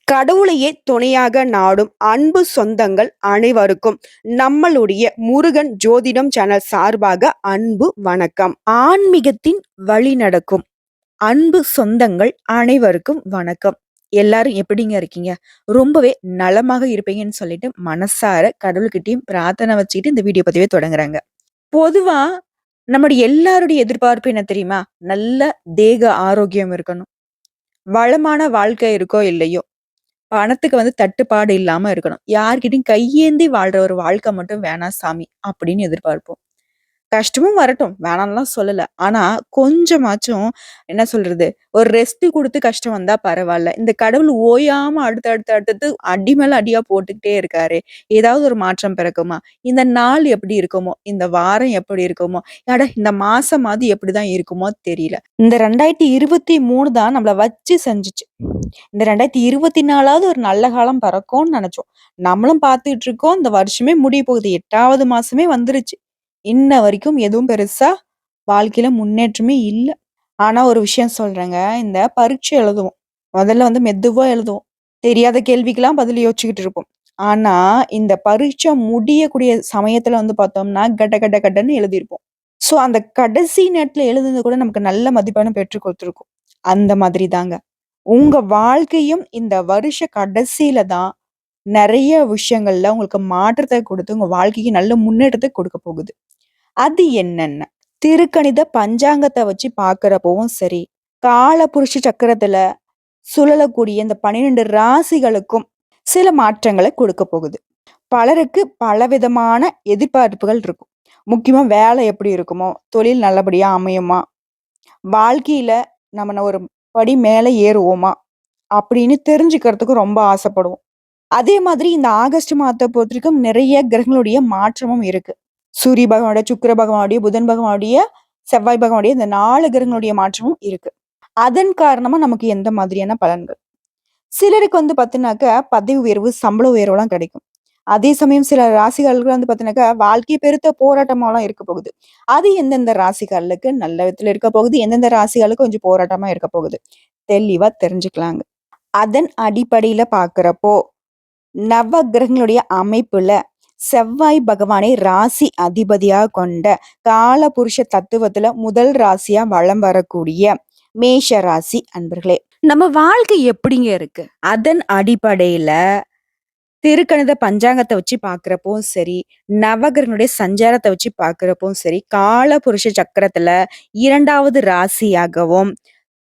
கடவுளையே துணையாக நாடும் அன்பு சொந்தங்கள் அனைவருக்கும் நம்மளுடைய முருகன் ஜோதிடம் சேனல் சார்பாக அன்பு வணக்கம். ஆன்மீகத்தின் வழி நடக்கும் அன்பு சொந்தங்கள் அனைவருக்கும் வணக்கம். எல்லாரும் எப்படிங்க இருக்கீங்க? ரொம்பவே நலமாக இருப்பீங்கன்னு சொல்லிட்டு மனசார கடவுள்கிட்டயும் பிரார்த்தனை வச்சுக்கிட்டு இந்த வீடியோ பதிவே தொடங்குறாங்க. பொதுவா நம்முடைய எல்லாருடைய எதிர்பார்ப்பு என்ன தெரியுமா? நல்ல தேக ஆரோக்கியம் இருக்கணும். வளமான வாழ்க்கை இருக்கோ இல்லையோ, பணத்துக்கு தட்டுப்பாடு இல்லாம இருக்கணும். யார்கிட்டயும் கையேந்தி வாழ்ற ஒரு வாழ்க்கை மட்டும் வேணாம் சாமி அப்படின்னு எதிர்பார்ப்போம். கஷ்டமும் வரட்டும், வேணாம்லாம் சொல்லல. ஆனா கொஞ்சமாச்சும் என்ன சொல்றது? ஒரு ரெஸ்ட் குடுத்து கஷ்டம் வந்தா பரவால்ல. இந்த கடவுள் ஓயாம அடுத்து, அடுத்து, அடுத்து அடி மேல அடியா போட்டுக்கிட்டே இருக்காரே! ஏதாவது ஒரு மாற்றம் பிறக்குமா? இந்த நாள் எப்படி இருக்குமோ? இந்த வாரம் எப்படி இருக்குமோ? இந்த மாசமாவது எப்படிதான் இருக்குமோ தெரியல. இந்த 2023 தான் நம்மள வச்சு செஞ்சுச்சு. இந்த 2024வது ஒரு நல்ல காலம் பிறக்கும்னு நெனச்சோம். நம்மளும் பார்த்துட்டு இருக்கோம். இந்த வருஷமே முடிய போகுது. 8வது மாசமே வந்துருச்சு. இன்ன வரைக்கும் எதுவும் பெருசா வாழ்க்கையில முன்னேற்றமே இல்ல. ஆனா ஒரு விஷயம் சொல்றேங்க. இந்த பரீட்சை எழுதுவோம். முதல்ல மெதுவா எழுதுவோம். தெரியாத கேள்விக்கெல்லாம் பதில் யோசிச்சுக்கிட்டு இருப்போம். ஆனா இந்த பரீட்சை முடியக்கூடிய சமயத்துல பார்த்தோம்னா, கட கட கடன்னு எழுதியிருப்போம். சோ அந்த கடைசி நேரத்துல எழுதுனது கூட நமக்கு நல்ல மதிப்பெண்ண பெற்றுக் குடுத்துருக்கும். அந்த மாதிரி தாங்க. உங்க வாழ்க்கையும் இந்த வருஷ கடைசியில தான் நெறைய விஷயங்கள்ல உங்களுக்கு மாற்றத்த குடுத்து, உங்க வாழ்க்கைக்கு நல்ல முன்னேற்றத்த குடுக்க போகுது. அது என்னென்ன? திருக்கணித பஞ்சாங்கத்த வச்சு பார்க்கிறப்பவும் சரி, காலபுருஷ சக்கரத்துல சுழலக்கூடிய இந்த 12 ராசிகளுக்கும் சில மாற்றங்கள குடுக்க போகுது. பலருக்கு பலவிதமான எதிர்பார்ப்புகள் இருக்கும். முக்கியமா வேலை எப்படி இருக்குமோ? தொழில் நல்லபடியா அமையுமா? வாழ்க்கையில நம்ம ஒரு படி மேல ஏறுவோமா? அப்படின்னு தெரிஞ்சுக்கிறதுக்கு ரொம்ப ஆசைப்படுவோம். அதே மாதிரி இந்த ஆகஸ்ட் மாதத்த பொறுத்தவரைக்கும் நிறைய கிரகங்களுடைய மாற்றமும் இருக்கு. சூரிய பகவானுடைய, சுக்கிர பகவானுடைய, புதன் பகவானுடைய, செவ்வாய் பகவானுடைய இந்த 4 கிரகங்களுடைய மாற்றமும் இருக்கு. அதன் காரணமா நமக்கு எந்த மாதிரியான பலன்கள்? சிலருக்கு பாத்தீங்கன்னாக்க பதவி உயர்வு, சம்பள உயர்வுலாம் கிடைக்கும். அதே சமயம் சில ராசிகளுக்கு பாத்தீங்கன்னாக்கா வாழ்க்கை பெருத்த போராட்டமாலாம் இருக்க போகுது. அது எந்தெந்த ராசிகளுக்கு நல்ல விதத்துல இருக்க போகுது, எந்தெந்த ராசிகளுக்கு கொஞ்சம் போராட்டமா இருக்க போகுது. தெளிவா தெரிஞ்சுக்கலாங்க. அதன் அடிப்படையில பார்க்கிறப்போ, நவ கிரகங்களுடைய அமைப்புல செவ்வாய் பகவானை ராசி அதிபதியா கொண்ட காலபுருஷ தத்துவத்துல முதல் ராசியா வலம் வரக்கூடிய மேஷ ராசி அன்பர்களே. நம்ம வாழ்க்கை எப்படிங்க இருக்கு? அதன் அடிப்படையில திருக்கணித பஞ்சாங்கத்தை வச்சு பார்க்கிறப்பவும் சரி, நவகிரகங்களுடைய சஞ்சாரத்தை வச்சு பார்க்கிறப்பவும் சரி, காலபுருஷ சக்கரத்துல 2வது ராசியாகவும்,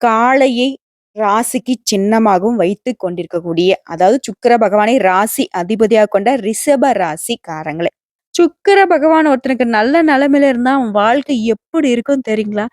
காளையை ராசிக்கு சின்னமாகவும் வைத்துக் கொண்டிருக்கக்கூடிய, அதாவது சுக்கிர பகவானை ராசி அதிபதியாக கொண்ட ரிஷப ராசிக்காரங்களே. சுக்கிர பகவான் ஒருத்தனுக்கு நல்ல நிலைமையில இருந்தா அவன் வாழ்க்கை எப்படி இருக்கும்னு தெரியுங்களா?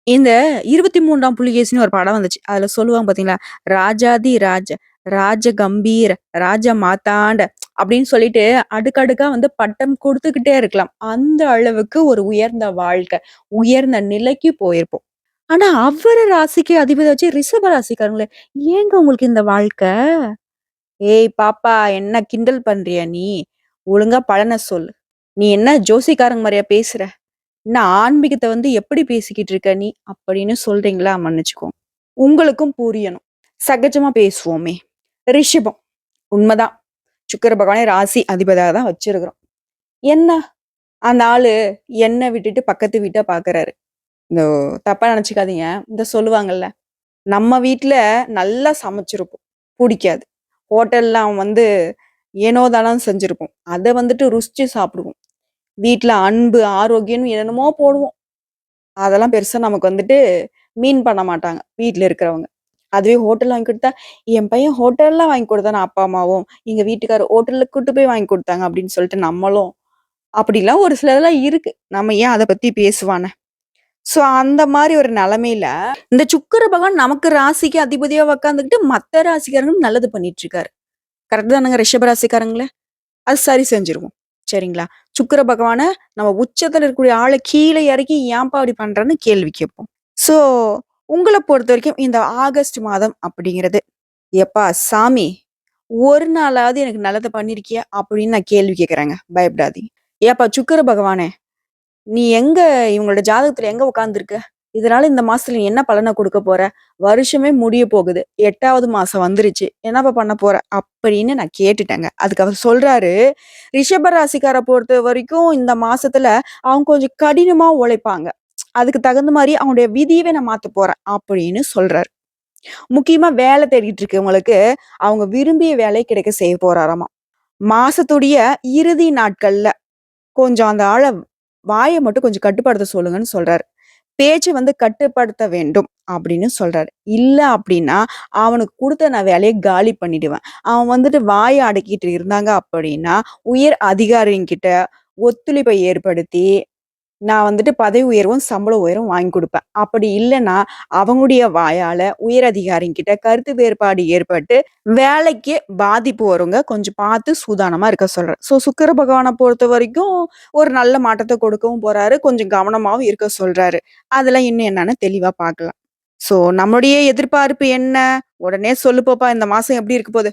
இந்த 23ஆம் புலிகேசின்னு ஒரு படம் வந்துச்சு. அதுல சொல்லுவாங்க பாத்தீங்களா? ராஜாதி ராஜ, ராஜ கம்பீர, ராஜ மாதாண்ட அப்படின்னு சொல்லிட்டு அடுக்கடுக்கா பட்டம் குடுத்துக்கிட்டே இருக்கலாம். அந்த அளவுக்கு ஒரு உயர்ந்த வாழ்க்கை, உயர்ந்த நிலைக்கு போயிருப்போம். ஆனா அவரு ராசிக்கு அதிபதி வச்சு ரிஷப ராசிக்காரங்களே, ஏங்க உங்களுக்கு இந்த வாழ்க்கை? ஏய் பாப்பா, என்ன கிண்டல் பண்றியா நீ? ஒழுங்கா பலன சொல்லு. நீ என்ன ஜோசியக்காரங்க மாரியா பேசுற? என்ன ஆன்மீகத்த எப்படி பேசிக்கிட்டு இருக்க நீ? அப்படின்னு சொல்றீங்களா? மன்னிச்சுக்கோங்க. உங்களுக்கும் புரியணும். சகஜமா பேசுவோமே. ரிஷபம். உண்மைதான். சுக்கிர பகவானே ராசி அதிபதியா தான் வச்சிருக்கிறோம். என்ன? அந்த ஆளு என்ன விட்டுட்டு பக்கத்து வீட்ட பாக்குறாரு. இந்த தப்பா நினைச்சுக்காதீங்க. இந்த சொல்லுவாங்கல்ல, நம்ம வீட்ல நல்லா சமைச்சிருப்போம். புடிக்காது. ஹோட்டல்ல அவன் ஏனோ தானோன்னு செஞ்சிருப்போம். அத ருசிச்சு சாப்பிடுவோம். வீட்ல அன்பு, ஆரோக்கியம்னு என்னென்னமோ போடுவோம். அதெல்லாம் பெருசா நமக்கு மீன் பண்ண மாட்டாங்க, வீட்ல இருக்கிறவங்க. அதுவே ஹோட்டல்ல வாங்கி குடுத்தா, என் பையன் ஹோட்டல்ல வாங்கி குடுத்தானா அப்பா, அம்மாவும், எங்க வீட்டுக்காரர் ஹோட்டல்ல கூட்டு போய் வாங்கி குடுத்தாங்க அப்படின்னு சொல்லிட்டு நம்மளும் அப்படிலாம் ஒரு சிலதெல்லாம் இருக்கு. நம்ம ஏன் அத பத்தி பேசுவானே? சோ அந்த மாரி ஒரு நிலைமையில, இந்த சுக்கிர பகவான் நமக்கு ராசிக்கு அதிபதியா உட்கார்ந்துகிட்டு மத்த ராசிக்காரங்களும் நல்லது பண்ணிட்டு இருக்காரு. கரெக்ட் தானங்க ரிஷப ராசிக்காரங்களே? அது சரி செஞ்சுருவோம். சரிங்களா? சுக்கிர பகவான நம்ம உச்சத்துல இருக்கக்கூடிய ஆள கீழ இறக்கி ஏன்பா அப்படி பண்றன்னு கேள்வி கேட்போம். சோ உங்கள பொறுத்தவரைக்கும் இந்த ஆகஸ்ட் மாதம் அப்படிங்கிறது, "எப்பா சாமி, ஒரு நாளாவது எனக்கு நல்லத பண்ணியிருக்கியா?" அப்படின்னு நான் கேள்வி கேட்கிறேங்க. பயப்படாதீங்க. "ஏப்பா சுக்கிர பகவானே, நீ எங்க இவங்களோட ஜாதகத்துல எங்க உட்கார்ந்துருக்க? இதனால இந்த மாசத்துல நீ என்ன பலனை கொடுக்க போற? வருஷமே முடிய போகுது. 8வது மாசம் வந்துருச்சு. என்னப்பா பண்ண போற? அப்படின்னு நான் கேட்டுட்டேங்க. அதுக்கு அவர் சொல்றாரு, ரிஷப ராசிக்கார பொறுத்தவரைக்கும் இந்த மாசத்துல அவங்க கொஞ்சம் கடினமா உழைப்பாங்க. அதுக்கு தகுந்த மாரி அவங்களுடைய விதியவே நான் மாத்தப் போறேன் அப்படின்னு சொல்றாரு. முக்கியமா வேலை தேடிட்டு இருக்கவங்களுக்கு அவங்க விரும்பிய வேலை கிடைக்க செய்ய போறாராமா. மாசத்துடைய இறுதி நாட்கள்ல கொஞ்சம் அந்த ஆள வாய மட்டும் கொஞ்சம் கட்டுப்படுத்த சொல்லுங்கன்னு சொல்றாரு. பேச்ச கட்டுப்படுத்த வேண்டும் அப்படின்னு சொல்றாரு. இல்ல அப்படின்னா, அவனுக்கு குடுத்த நான் வேலைய காலி பண்ணிடுவேன். அவன் வாய அடக்கிட்டு இருந்தாங்க அப்படின்னா, உயர் அதிகாரிங்கிட்ட ஒத்துழைப்பை ஏற்படுத்தி நான் பதவி உயர்வும், சம்பள உயர்வும் வாங்கி குடுப்பேன். அப்படி இல்லன்னா, அவங்களுடைய வாயால உயர் அதிகாரிங்கிட்ட கருத்து வேறுபாடு ஏற்பட்டு, வேலைக்கு பாதிப்பு வருங்க. கொஞ்சம் பார்த்து சூதானமா இருக்க சொல்றேன். சுக்கிர பகவான பொறுத்தவரைக்கும் ஒரு நல்ல மாற்றத்த கொடுக்கவும் போறாரு. கொஞ்சம் கவனமாவும் இருக்க சொல்றாரு. அதெல்லாம் இன்னும் என்னன்னு தெளிவா பார்க்கலாம். நம்மளுடைய எதிர்பார்ப்பு என்ன? உடனே சொல்லு பாப்பா, இந்த மாசம் எப்படி இருக்க போது?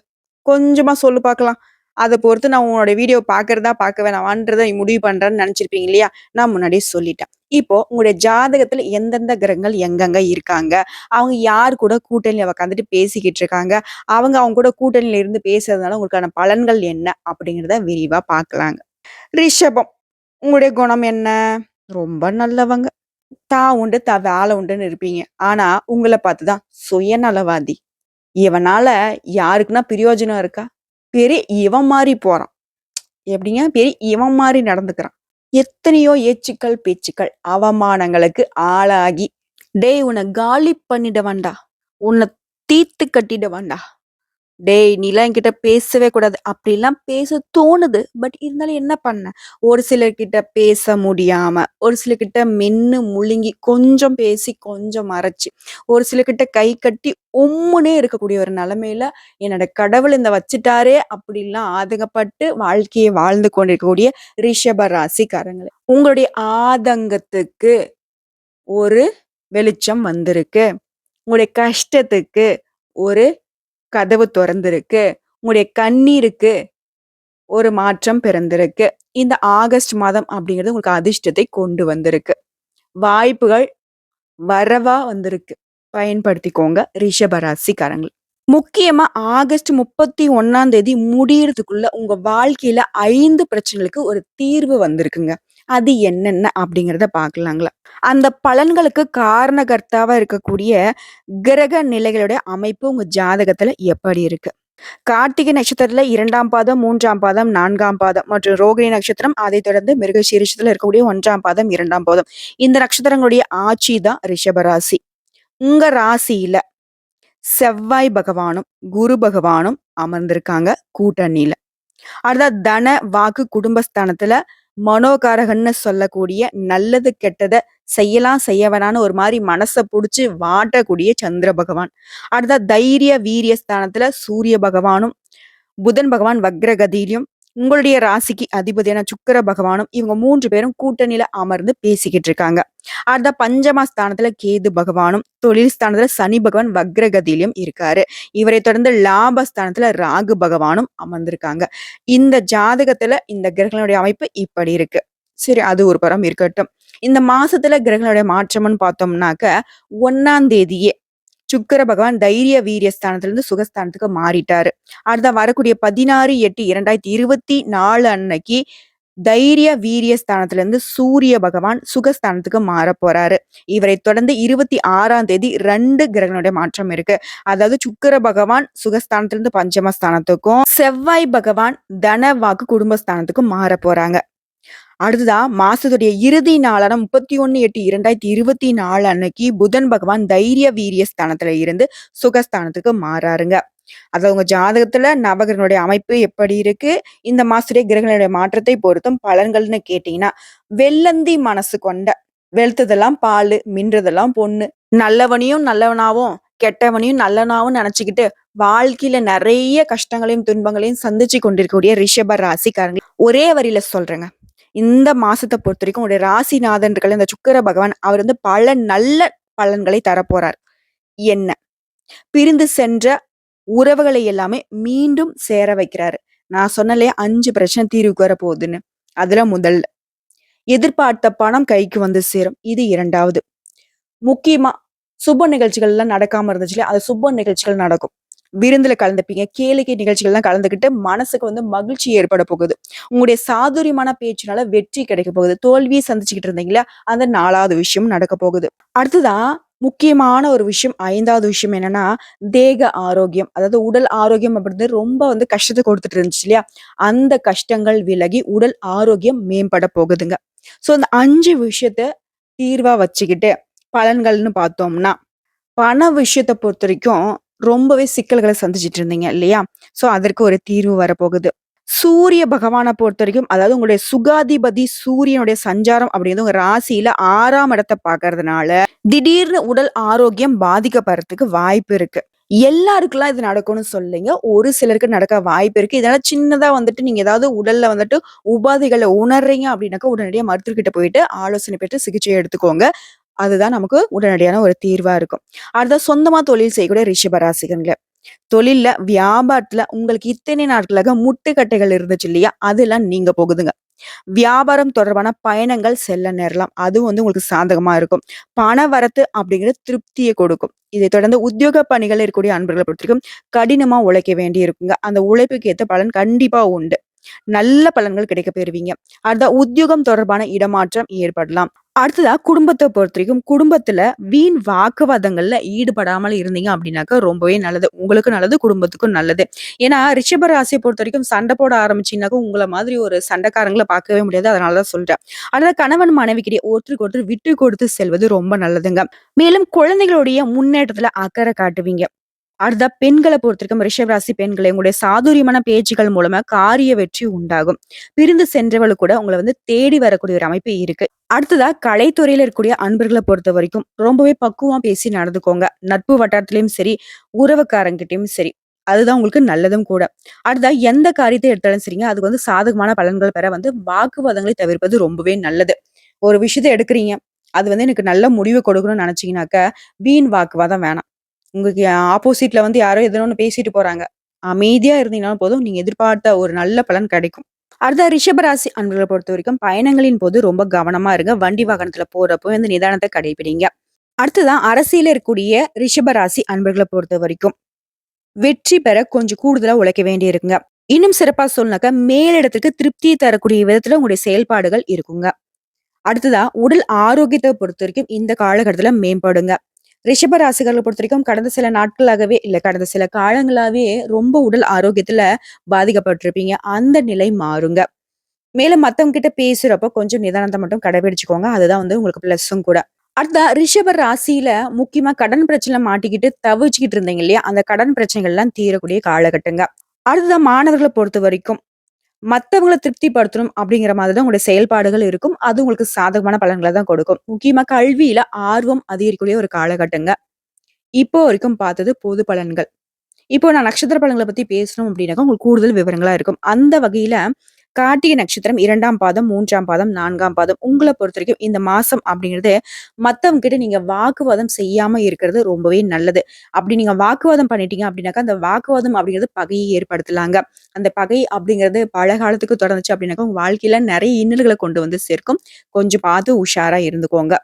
கொஞ்சமா சொல்லு பார்க்கலாம். அத பொறுத்து நான் உன்னோட வீடியோ பார்க்கிறதா, பார்க்க வேணாமான்றத நீ முடிவு பண்றேன்னு நெனச்சிருப்பீங்க இல்லையா? நான் முன்னாடியே சொல்லிட்டேன். இப்போ உங்களுடைய ஜாதகத்துல எந்தெந்த கிரகங்கள் எங்கெங்க இருக்காங்க? அவங்க யார் கூட கூட்டணியில உக்காந்துட்டு பேசிக்கிட்டு இருக்காங்க? அவங்க கூட கூட்டணியில இருந்து பேசுறதுனால உங்களுக்கான பலன்கள் என்ன? அப்படிங்கிறத விரிவா பார்க்கலாங்க. ரிஷபம். உங்களுடைய குணம் என்ன? ரொம்ப நல்லவங்க. உண்டு, வேலை உண்டுன்னு இருப்பீங்க. ஆனா, உங்கள பார்த்து தான் சுயநலவாதி. இவனால யாருக்குன்னா பிரயோஜனம் இருக்கா? பெரிய இவன் மாரி போறான். எப்படிங்க? பெரிய இவன் மாரி நடந்துக்கிறான். எத்தனையோ ஏச்சுக்கள், பேச்சுக்கள், அவமானங்களுக்கு ஆளாகி, "டேய் உன்ன காலி பண்ணிடுவேன்டா. உன்ன தீர்த்து கட்டிடுவேன்டா. டேய் நீலாம் என்கிட்ட பேசவே கூடாது." அப்படிலாம் பேச தோணுது. பட் இருந்தாலும் என்ன பண்ண? ஒரு சிலர்கிட்ட பேச முடியாம, ஒரு சிலர்கிட்ட மென்னு முழுங்கி, கொஞ்சம் பேசி, கொஞ்சம் மறைச்சு, ஒரு சிலர்கிட்ட கை கட்டி உம்முன்னே இருக்கக்கூடிய ஒரு நிலைமையில, என்னோட கடவுள் இந்த வச்சுட்டாரே அப்படிலாம் ஆதங்கப்பட்டு வாழ்க்கையை வாழ்ந்து கொண்டிருக்கக்கூடிய ரிஷப ராசிக்காரங்களே. உங்களுடைய ஆதங்கத்துக்கு ஒரு வெளிச்சம் வந்திருக்கு. உங்களுடைய கஷ்டத்துக்கு ஒரு கதவு தொறந்திருக்கு. உங்களுடைய கண்ணீருக்கு ஒரு மாற்றம் பிறந்திருக்கு. இந்த ஆகஸ்ட் மாதம் அப்படிங்கிறது உங்களுக்கு அதிர்ஷ்டத்தை கொண்டு வந்திருக்கு. வாய்ப்புகள் வரவா வந்திருக்கு. பயன்படுத்திக்கோங்க ரிஷப ராசிக்காரங்கள். முக்கியமா ஆகஸ்ட் 31ஆம் தேதி முடியறதுக்குள்ள உங்க வாழ்க்கையில 5 பிரச்சனைகளுக்கு ஒரு தீர்வு வந்திருக்குங்க. அது என்னென்ன அப்படிங்கிறத பார்க்கலாங்களா? அந்த பலன்களுக்கு காரணகர்த்தாவா இருக்கக்கூடிய கிரக நிலைகளுடைய அமைப்பு உங்க ஜாதகத்துல எப்படி இருக்கு? கார்த்திகை நட்சத்திரத்துல 2ஆம் பாதம், 3ஆம் பாதம், 4ஆம் பாதம் மற்றும் ரோகிணி நட்சத்திரம், அதைத் தொடர்ந்து மிருகசீரிஷத்துல இருக்கக்கூடிய 1ஆம் பாதம், 2ஆம் பாதம். இந்த நட்சத்திரங்களுடைய ஆட்சி தான் ரிஷபராசி. உங்க ராசியில செவ்வாய் பகவானும், குரு பகவானும் அமர்ந்திருக்காங்க கூட்டணியில. அடுத்தது தன, வாக்கு, குடும்பஸ்தானத்துல மனோகாரகன்னு சொல்லக்கூடிய நல்லது கெட்டத செய்யலாம் செய்ய வேணான்னு ஒரு மாதிரி மனசை புடிச்சு வாட்டக்கூடிய சந்திர பகவான். அடுத்தது தைரிய வீரிய ஸ்தானத்துல சூரிய பகவானும், புதன் பகவான் வக்ரகதியிலும், உங்களுடைய ராசிக்கு அதிபதியான சுக்கிர பகவானும் இவங்க 3 பேரும் கூட்டணியில அமர்ந்து பேசிக்கிட்டு இருக்காங்க. அடுத்த பஞ்சம ஸ்தானத்துல கேது பகவானும், தொழில் ஸ்தானத்துல சனி பகவான் வக்ரகதியிலும் இருக்காரு. இவரை தொடர்ந்து லாபஸ்தானத்துல ராகு பகவானும் அமர்ந்திருக்காங்க. இந்த ஜாதகத்துல இந்த கிரகங்களுடைய அமைப்பு இப்படி இருக்கு. சரி, அது ஒரு புறம் இருக்கட்டும். இந்த மாசத்துல கிரகங்களுடைய மாற்றம்னு பார்த்தோம்னாக்க 1ஆம் தேதியே சுக்கிர பகவான் தைரிய வீரிய ஸ்தானத்திலிருந்து சுகஸ்தானத்துக்கு மாறிட்டாரு. அடுத்த வரக்கூடிய 16/8/2024 அன்னைக்கு தைரிய வீரிய ஸ்தானத்திலிருந்து சூரிய பகவான் சுகஸ்தானத்துக்கு மாற போறாரு. இவரை தொடர்ந்து 26ஆம் தேதி 2 கிரகங்களுடைய மாற்றம் இருக்கு. அதாவது சுக்கிர பகவான் சுகஸ்தானத்திலிருந்து பஞ்சமஸ்தானத்துக்கும், செவ்வாய் பகவான் தன வாக்கு குடும்பஸ்தானத்துக்கும் மாற போறாங்க. அடுத்ததா மாசத்துடைய இறுதி நாளான 31/8/2024 அன்னைக்கு புதன் பகவான் தைரிய வீரிய ஸ்தானத்துல இருந்து சுகஸ்தானத்துக்கு மாறாருங்க. அது உங்க ஜாதகத்துல நவகிரகனுடைய அமைப்பு எப்படி இருக்கு? இந்த மாசத்துடைய கிரகங்களுடைய மாற்றத்தை பொறுத்தும் பலன்கள்னு கேட்டீங்கன்னா, வெள்ளந்தி மனசு கொண்ட வெளுத்ததெல்லாம் பாலு, மின்றதெல்லாம் பொண்ணு, நல்லவனையும் நல்லவனாவும், கெட்டவனையும் நல்லவனாவும் நினைச்சுக்கிட்டு வாழ்க்கையில நிறைய கஷ்டங்களையும் துன்பங்களையும் சந்திச்சு கொண்டிருக்கக்கூடிய ரிஷப ராசிக்காரங்க ஒரே வரியில சொல்றேங்க. இந்த மாசத்தை பொறுத்த வரைக்கும் உடைய ராசிநாதன் இருக்கிற இந்த சுக்கிர பகவான் அவர் பல நல்ல பலன்களை தரப்போறார். என்ன? பிரிந்து சென்ற உறவுகளை எல்லாமே மீண்டும் சேர வைக்கிறாரு. நான் சொன்னலே 5 பிரச்சனை தீர்வுக்கு வர போகுதுன்னு. அதுல முதல்ல எதிர்பார்த்த பணம் கைக்கு வந்து சேரும். இது 2வது. முக்கியமா சுப நிகழ்ச்சிகள்லாம் நடக்காம இருந்துச்சு இல்லையா? அது சுப நிகழ்ச்சிகள் நடக்கும். விருந்துல கலந்துப்பீங்க. கேளிக்கை நிகழ்ச்சிகள்லாம் கலந்துக்கிட்டு மனசுக்கு வந்து மகிழ்ச்சி ஏற்பட போகுது. உங்களுடைய சாதுரியமான பேச்சுனால வெற்றி கிடைக்க போகுது. தோல்விய சந்திச்சுக்கிட்டு இருந்தீங்களா? அந்த 4வது விஷயம் நடக்க போகுது. அடுத்ததா முக்கியமான ஒரு விஷயம் 5வது விஷயம் என்னன்னா, தேக ஆரோக்கியம். அதாவது உடல் ஆரோக்கியம் அப்படின்றது ரொம்ப வந்து கஷ்டத்த குடுத்துட்டு இருந்துச்சு இல்லையா? அந்த கஷ்டங்கள் விலகி உடல் ஆரோக்கியம் மேம்பட போகுதுங்க. ஸோ அந்த 5 விஷயத்த தீர்வா வச்சுக்கிட்டு பலன்கள்னு பார்த்தோம்னா, பண விஷயத்த பொறுத்தவரைக்கும் ரொம்பவே சிக்கல்கள சந்திச்சுட்டு இருந்தீங்க இல்லையா? ஸோ அதற்கு ஒரு தீர்வு வரப்போகுது. சூரிய பகவான பொறுத்தவரைக்கும், அதாவது உங்களுடைய சுகாதிபதி சூரியனுடைய சஞ்சாரம் அப்படிங்கிறது உங்க ராசியில 6ஆம் இடத்த பார்க்கறதுனால, திடீர்னு உடல் ஆரோக்கியம் பாதிக்கப்படுறதுக்கு வாய்ப்பு இருக்கு. எல்லாருக்குலாம் இது நடக்கும்னு சொல்லலைங்க. ஒரு சிலருக்கு நடக்க வாய்ப்பு இருக்கு. இதனால சின்னதா வந்துட்டு நீங்க ஏதாவது உடல்ல வந்துட்டு உபாதைகள உணர்றீங்க அப்படின்னாக்கா, உடனடியா மருத்துவர்கிட்ட போயிட்டு ஆலோசனை பெற்று சிகிச்சை எடுத்துக்கோங்க. அதுதான் நமக்கு உடனடியான ஒரு தீர்வா இருக்கும். அடுத்தது சொந்தமா தொழில் செய்யக்கூடிய ரிஷப ராசிகள்ல. தொழில்ல, வியாபாரத்துல உங்களுக்கு இத்தனை நாட்களாக முட்டுக்கட்டைகள் இருந்துச்சு இல்லையா? அதெல்லாம் நீங்க போகுதுங்க. வியாபாரம் தொடர்பான பயணங்கள் செல்ல நேரலாம். அதுவும் வந்து உங்களுக்கு சாதகமா இருக்கும். பண வரத்து அப்படிங்கிறது திருப்திய கொடுக்கும். இதைத் தொடர்ந்து உத்தியோக பணிகள்ல இருக்கக்கூடிய அன்பர்கள பொறுத்தவரைக்கும் கடினமா உழைக்க வேண்டி இருக்குங்க. அந்த உழைப்புக்கு ஏத்த பலன் கண்டிப்பா உண்டு. நல்ல பலன்கள் கிடைக்கப் பெறுவீங்க. அடுத்த உத்தியோகம் தொடர்பான இடமாற்றம் ஏற்படலாம். அடுத்ததா குடும்பத்த பொறுத்தவரைக்கும், குடும்பத்துல வீண் வாக்குவாதங்கள்ல ஈடுபடாமல் இருந்தீங்க அப்படின்னாக்கா ரொம்பவே நல்லது. உங்களுக்கும் நல்லது, குடும்பத்துக்கும் நல்லது. ஏன்னா ரிஷப ராசிய பொறுத்தவரைக்கும் சண்டை போட ஆரம்பிச்சீங்கன்னாக்கா, உங்கள மாதிரி ஒரு சண்டைக்காரங்கள பார்க்கவே முடியாது. அதனால தான் சொல்றேன். அதனால கணவன் மனைவிக்கிடையே ஒருத்தருக்கு ஒருத்தர் விட்டு கொடுத்து செல்வது ரொம்ப நல்லதுங்க. மேலும் குழந்தைகளுடைய முன்னேற்றத்துல அக்கறை காட்டுவீங்க. அடுத்ததா பெண்கள பொறுத்தவரைக்கும் ரிஷப ராசி பெண்களே, உங்களுடைய சாதுரியமான பேச்சுக்கள் மூலமா காரிய வெற்றி உண்டாகும். பிரிந்து சென்றவளுக்கு கூட உங்கள வந்து தேடி வரக்கூடிய ஒரு அமைப்பு இருக்கு. அடுத்ததா கலைத்துறையில இருக்கக்கூடிய அன்பர்கள பொறுத்தவரைக்கும் ரொம்பவே பக்குவமா பேசி நடந்துக்கோங்க. நட்பு வட்டாரத்திலயும் சரி, உறவுக்காரங்கிட்டயும் சரி. அதுதான் உங்களுக்கு நல்லதும் கூட. அடுத்ததா எந்த காரியத்தை எடுத்தாலும் சரிங்க, அதுக்கு வந்து சாதகமான பலன்கள் பெற வந்து வாக்குவாதங்களை தவிர்ப்பது ரொம்பவே நல்லது. ஒரு விஷயத்த எடுக்குறீங்க. அது வந்து எனக்கு நல்ல முடிவு கொடுக்கணும்னு நினைச்சீங்கன்னாக்க, வீண் வாக்குவாதம் வேணாம். உங்களுக்கு ஆப்போசிட்ல வந்து யாரோ எதோ ஒண்ணு பேசிட்டு போறாங்க. அமைதியா இருந்தீங்கனாலும் போதும், நீங்க எதிர்பார்த்த ஒரு நல்ல பலன் கிடைக்கும். அடுத்த ரிஷபராசி அன்பர்கள பொறுத்தவரைக்கும் பயணங்களின் போது ரொம்ப கவனமா இருங்க. வண்டி வாகனத்துல போறப்போ வந்து நிதானத்த கடைபிடிங்க. அடுத்ததான் அரசியல்ல இருக்கக்கூடிய ரிஷபராசி அன்பர்கள பொறுத்தவரைக்கும், வெற்றி பெற கொஞ்சம் கூடுதலா உழைக்க வேண்டியிருக்குங்க. இன்னும் சிறப்பா சொல்லணும்னாக்கா, மேலிடத்துக்கு திருப்தியை தரக்கூடிய விதத்துல உங்களுடைய செயல்பாடுகள் இருக்குங்க. அடுத்ததா உடல் ஆரோக்கியத்த பொறுத்தவரைக்கும் இந்த காலகட்டத்துல மேம்படுங்க. ரிஷப ராசிகள பொறுத்தவரைக்கும் கடந்த சில நாட்களாகவே இல்ல கடந்த சில காலங்களாவே ரொம்ப உடல் ஆரோக்கியத்துல பாதிக்கப்பட்டிருப்பீங்க. அந்த நிலை மாறுங்க. மேலும் மத்தவங்க கிட்ட பேசுறப்போ கொஞ்சம் நிதானத்த மட்டும் கடைபிடிச்சுக்கோங்க. அதுதான் வந்து உங்களுக்கு பிளஸ்ஸும் கூட. அடுத்த ரிஷப ராசியில முக்கியமா கடன் பிரச்சனைல மாட்டிக்கிட்டு தவிச்சுக்கிட்டு இருந்தீங்க இல்லையா? அந்த கடன் பிரச்சனைகள்லாம் தீரக்கூடிய காலகட்டங்க. அடுத்ததா மாணவர்கள பொறுத்தவரைக்கும் மத்தவங்கள திருப்திப்படுத்தணும் அப்படிங்கிற மாதிரி தான் உங்களுடைய செயல்பாடுகள் இருக்கும். அது உங்களுக்கு சாதகமான பலன்கள தான் கொடுக்கும். முக்கியமா கல்வியில ஆர்வம் அதிகரிக்கக்கூடிய ஒரு காலகட்டங்க. இப்போ வரைக்கும் பார்த்தது பொது பலன்கள். இப்போ நான் நட்சத்திர பலன்கள பத்தி பேசணும் அப்படின்னாக்கா, உங்களுக்கு கூடுதல் விவரங்களா இருக்கும். அந்த வகையில கார்த்திகை நட்சத்திரம் 2ஆம் பாதம், 3ஆம் பாதம், 4ஆம் பாதம் உங்கள பொறுத்தவரைக்கும் இந்த மாசம் அப்படிங்கிறது மத்தவங்க கிட்ட நீங்க வாக்குவாதம் செய்யாம இருக்கிறது ரொம்பவே நல்லது. அப்படி நீங்க வாக்குவாதம் பண்ணிட்டீங்க அப்படின்னாக்கா, அந்த வாக்குவாதம் அப்படிங்கிறது பகையை ஏற்படுத்தலாங்க. அந்த பகை அப்படிங்கிறது பல காலத்துக்கு தொடர்ந்துச்சு அப்படின்னாக்கா, உங்க வாழ்க்கையில நெறைய இன்னல்கள கொண்டு வந்து சேர்க்கும். கொஞ்சம் பார்த்து உஷாரா இருந்துக்கோங்க.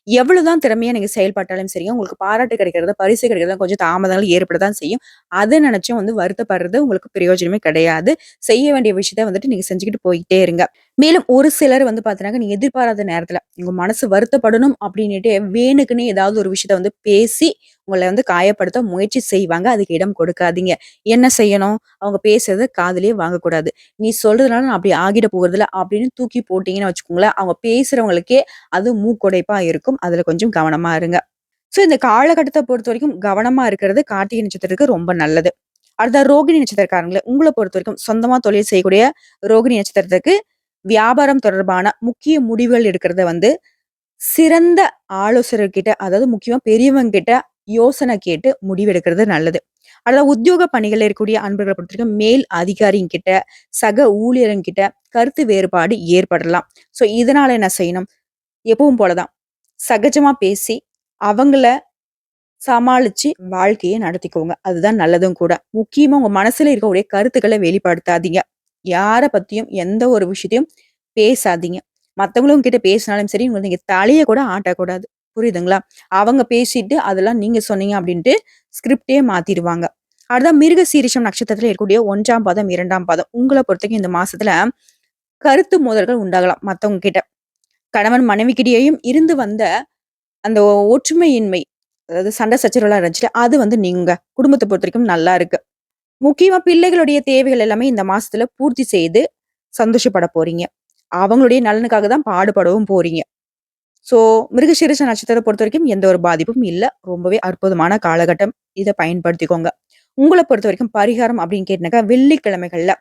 எவ்வளவுதான் திறமையா நீங்க செயல்பட்டாலும் சரிங்க, உங்களுக்கு பாராட்டு கிடைக்கிறது, பரிசு கிடைக்கிறது கொஞ்சம் தாமதங்கள் ஏற்படத்தான் செய்யும். அத நினைச்சும் வந்து வருத்தப்படுறது உங்களுக்கு பிரயோஜனமே கிடையாது. செய்ய வேண்டிய விஷயத்த வந்துட்டு நீங்க செஞ்சுக்கிட்டு போயிட்டே இருங்க. மேலும் ஒரு சிலர் வந்து பார்த்தீங்கன்னா, நீங்க எதிர்பாராத நேரத்துல உங்க மனசு வருத்தப்படணும் அப்படின்னுட்டு வேணுக்குன்னே ஏதாவது ஒரு விஷயத்த வந்து பேசி உங்கள வந்து காயப்படுத்த முயற்சி செய்வாங்க. அதுக்கு இடம் கொடுக்காதீங்க. என்ன செய்யணும்? அவங்க பேசுறத காதுலயே வாங்கக்கூடாது. "நீ சொல்றதுனால நான் அப்படி ஆகிட போறதில்ல" அப்படின்னு தூக்கி போட்டீங்கன்னு வச்சுக்கோங்களேன், அவங்க பேசுறவங்களுக்கே அது மூக்குடைப்பா இருக்கும். அதுல கொஞ்சம் கவனமா இருங்க. ஸோ இந்த காலகட்டத்த பொறுத்தவரைக்கும் கவனமா இருக்கிறது கார்த்திகை நட்சத்திரத்துக்கு ரொம்ப நல்லது. அடுத்த ரோகிணி நட்சத்திரக்காரங்கள உங்கள பொறுத்தவரைக்கும் சொந்தமா தொழில் செய்யக்கூடிய ரோகிணி நட்சத்திரத்துக்கு வியாபாரம் தொடர்பான முக்கிய முடிவுகள் எடுக்கிறத வந்து சிறந்த ஆலோசகர்கிட்ட, அதாவது முக்கியமா பெரியவங்க கிட்ட யோசனை கேட்டு முடிவெடுக்கிறது நல்லது. அதாவது உத்தியோக பணிகள்ல இருக்கக்கூடிய அன்பர்கள பொறுத்தவரைக்கும் மேல் அதிகாரிங்கிட்ட, சக ஊழியர்கிட்ட கருத்து வேறுபாடு ஏற்படலாம். ஸோ இதனால என்ன செய்யணும்? எப்பவும் போல தான். சகஜமா பேசி, அவங்கள சமாளிச்சு வாழ்க்கைய நடத்திக்கோங்க. அதுதான் நல்லதும் கூட. முக்கியமா உங்க மனசுல இருக்கக்கூடிய கருத்துக்கள வெளிப்படுத்தாதீங்க. யார பத்தியும் எந்த ஒரு விஷயத்தையும் பேசாதீங்க. மத்தவங்களும் உங்ககிட்ட பேசினாலும் சரி, நீங்க தலைய கூட ஆட்டக்கூடாது. புரியுதுங்களா? அவங்க பேசிட்டு அதெல்லாம் நீங்க சொன்னீங்க அப்படின்ட்டு ஸ்கிரிப்டே மாத்திருவாங்க. அடுத்தது மிருகசீரிஷம் நட்சத்திரத்தில இருக்கக்கூடிய 1ஆம் பாதம், 2ஆம் பாதம். உங்கள பொறுத்தவரைக்கும் இந்த மாசத்துல கருத்து மோதல்கள் உண்டாகலாம் மத்தவங்க கிட்ட. கணவன் மனைவிக்கிடையேயும் இருந்து வந்த அந்த ஒற்றுமையின்மை, அதாவது சண்டை சச்சரவுலாம் இருந்துச்சுல்ல, அது வந்து நீங்குங்க. குடும்பத்த பொறுத்தவரைக்கும் நல்லா இருக்கு. முக்கியமா பிள்ளைகளுடைய தேவைகள் எல்லாமே இந்த மாசத்துல பூர்த்தி செய்து சந்தோஷப்பட போறீங்க. அவங்களுடைய நலனுக்காக தான் பாடுபடவும் போறீங்க. ஸோ மிருகசீரிஷ நட்சத்திரத்த பொறுத்தவரைக்கும் எந்த ஒரு பாதிப்பும் இல்ல. ரொம்பவே அற்புதமான காலகட்டம். இத பயன்படுத்திக்கோங்க. உங்கள பொறுத்தவரைக்கும் பரிகாரம் அப்படின்னு கேட்டீங்கன்னாக்கா, வெள்ளிக்கிழமைகள்ல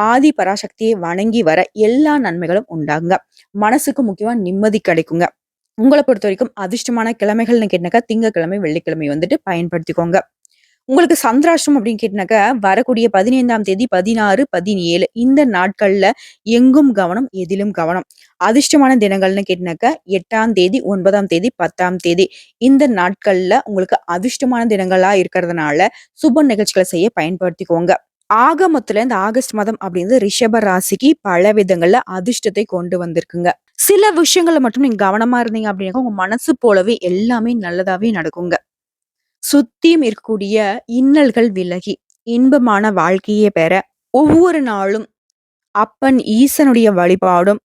ஆதி பராசக்தியை வணங்கி வர எல்லா நன்மைகளும் உண்டாகுங்க. மனசுக்கு முக்கியமா நிம்மதி கிடைக்குங்க. உங்கள பொறுத்தவரைக்கும் அதிர்ஷ்டமான கிழமைகள்னு கேட்டீங்கன்னாக்கா, திங்கட்கிழமை, வெள்ளிக்கிழமை வந்துட்டு பயன்படுத்திக்கோங்க. உங்களுக்கு சந்திராஷ்டமம் அப்படின்னு கேட்டீங்கன்னாக்கா, வரக்கூடிய 15ஆம் தேதி, 16, 17 இந்த நாட்கள்ல எங்கும் கவனம், எதிலும் கவனம். அதிர்ஷ்டமான தினங்கள்னு கேட்டீங்கன்னாக்கா, 8ஆம் தேதி, 9ஆம் தேதி, 10ஆம் தேதி இந்த நாட்கள்ல உங்களுக்கு அதிர்ஷ்டமான தினங்களா இருக்கிறதுனால, சுப நிகழ்ச்சிகள செய்ய பயன்படுத்திக்கோங்க. ஆக மொத்தத்துல இந்த ஆகஸ்ட் மாதம் அப்படிங்கிறது ரிஷப ராசிக்கு பல விதங்கள்ல அதிர்ஷ்டத்தை கொண்டு வந்திருக்குங்க. சில விஷயங்கள்ல மட்டும் நீங்க கவனமா இருந்தீங்க அப்படின்னாக்கா, உங்க மனசு போலவே எல்லாமே நல்லதாவே நடக்குங்க. சுத்தியும் இருக்கக்கூடிய இன்னல்கள் விலகி, இன்பமான வாழ்க்கைய பெற, ஒவ்வொரு நாளும் அப்பன் ஈசனுடைய வழிபாடும்,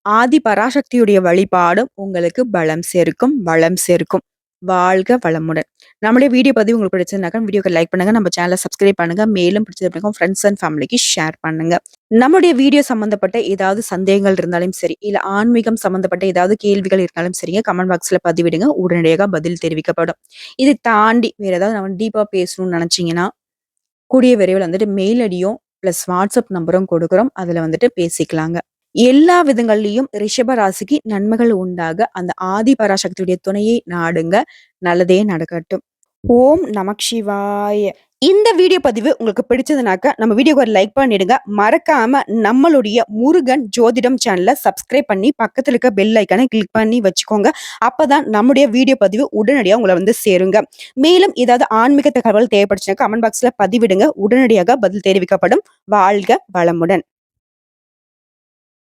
ஆதி பராசக்தியுடைய வழிபாடும் உங்களுக்கு பலம் சேர்க்கும், வளம் சேர்க்கும். வாழ்க வளமுடன். நம்முடைய வீடியோ பதிவு உங்களுக்கு பிடிச்சிருந்தாக்கா, வீடியோக்கு லைக் பண்ணுங்க. நம்ம சேனல சப்ஸ்கிரைப் பண்ணுங்க. மேலும் பிடிச்சது அப்படின்னா ஃப்ரெண்ட்ஸ் அண்ட் ஃபேமிலிக்கு ஷேர் பண்ணுங்க. நம்முடைய வீடியோ சம்மந்தப்பட்ட ஏதாவது சந்தேகங்கள் இருந்தாலும் சரி, இல்ல ஆன்மீகம் சம்மந்தப்பட்ட ஏதாவது கேள்விகள் இருந்தாலும் சரிங்க, கமெண்ட் பாக்ஸ்ல பதிவிடுங்க. உடனடியாக பதில் தெரிவிக்கப்படும். இதை தாண்டி வேற ஏதாவது நம்ம டீப்பா பேசணும்னு நினைச்சீங்கன்னா, கூடிய விரைவில் வந்துட்டு மெயில் ஐடியும் பிளஸ் வாட்ஸ்அப் நம்பரும் கொடுக்குறோம். அதுல வந்துட்டு பேசிக்கலாங்க. எல்லா விதங்கள்லயும் ரிஷப ராசிக்கு நன்மைகள் உண்டாக அந்த ஆதி பராசக்தியுடைய துணையை நாடுங்க. நல்லதே நடக்கட்டும். ஓம் நமக் சிவாய. இந்த வீடியோ பதிவு உங்களுக்கு பிடிச்சதுனாக்கா நம்ம வீடியோக்கு ஒரு லைக் பண்ணிடுங்க. மறக்காம நம்மளுடைய முருகன் ஜோதிடம் சேனலை சப்ஸ்கிரைப் பண்ணி பக்கத்துல இருக்க பெல் ஐக்கானை கிளிக் பண்ணி வச்சுக்கோங்க. அப்பதான் நம்முடைய வீடியோ பதிவு உடனடியாக உங்களை வந்து சேருங்க. மேலும் ஏதாவது ஆன்மீக தகவல் தேவைப்படுச்சுன்னா கமெண்ட் பாக்ஸ்ல பதிவிடுங்க. உடனடியாக பதில் தெரிவிக்கப்படும். வாழ்க வளமுடன்.